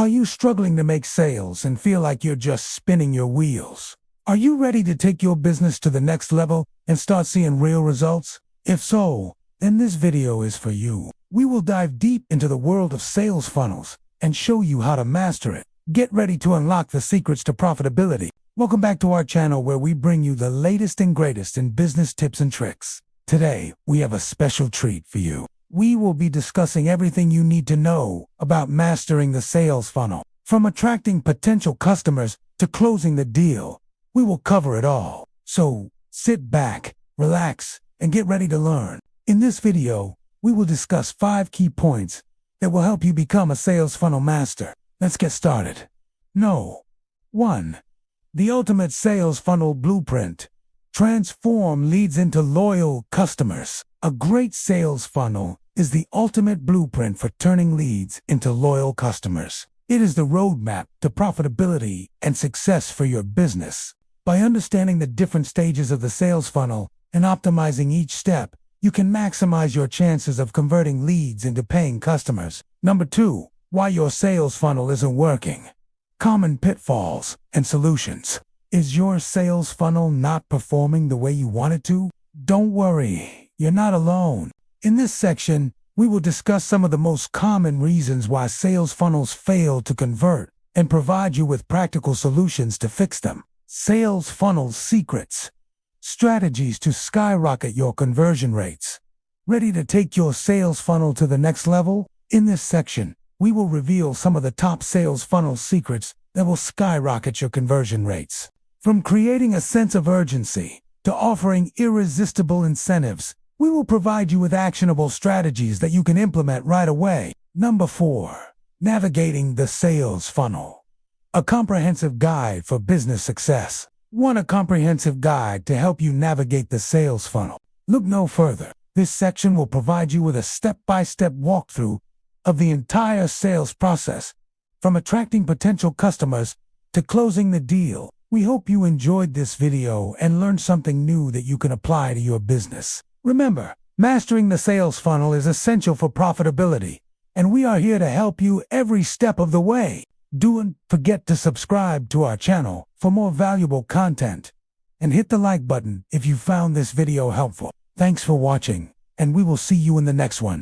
Are you struggling to make sales and feel like you're just spinning your wheels? Are you ready to take your business to the next level and start seeing real results? If so, then this video is for you. We will dive deep into the world of sales funnels and show you how to master it. Get ready to unlock the secrets to profitability. Welcome back to our channel where we bring you the latest and greatest in business tips and tricks. Today, we have a special treat for you. We will be discussing everything you need to know about mastering the sales funnel. From attracting potential customers to closing the deal, we will cover it all. So, sit back, relax, and get ready to learn. In this video, we will discuss 5 key points that will help you become a sales funnel master. Let's get started. 1. The ultimate sales funnel blueprint. Transform leads into loyal customers. A great sales funnel is the ultimate blueprint for turning leads into loyal customers. It is the roadmap to profitability and success for your business. By understanding the different stages of the sales funnel and optimizing each step, you can maximize your chances of converting leads into paying customers. 2. Why your sales funnel isn't working. Common pitfalls and solutions. Is your sales funnel not performing the way you want it to? Don't worry, you're not alone. In this section, we will discuss some of the most common reasons why sales funnels fail to convert and provide you with practical solutions to fix them. Sales funnel secrets. Strategies to skyrocket your conversion rates. Ready to take your sales funnel to the next level? In this section, we will reveal some of the top sales funnel secrets that will skyrocket your conversion rates. From creating a sense of urgency to offering irresistible incentives, we will provide you with actionable strategies that you can implement right away. 4. Navigating the sales funnel. A comprehensive guide for business success. Want a comprehensive guide to help you navigate the sales funnel? Look no further. This section will provide you with a step-by-step walkthrough of the entire sales process, from attracting potential customers to closing the deal. We hope you enjoyed this video and learned something new that you can apply to your business. Remember, mastering the sales funnel is essential for profitability, and we are here to help you every step of the way. Don't forget to subscribe to our channel for more valuable content, and hit the like button if you found this video helpful. Thanks for watching, and we will see you in the next one.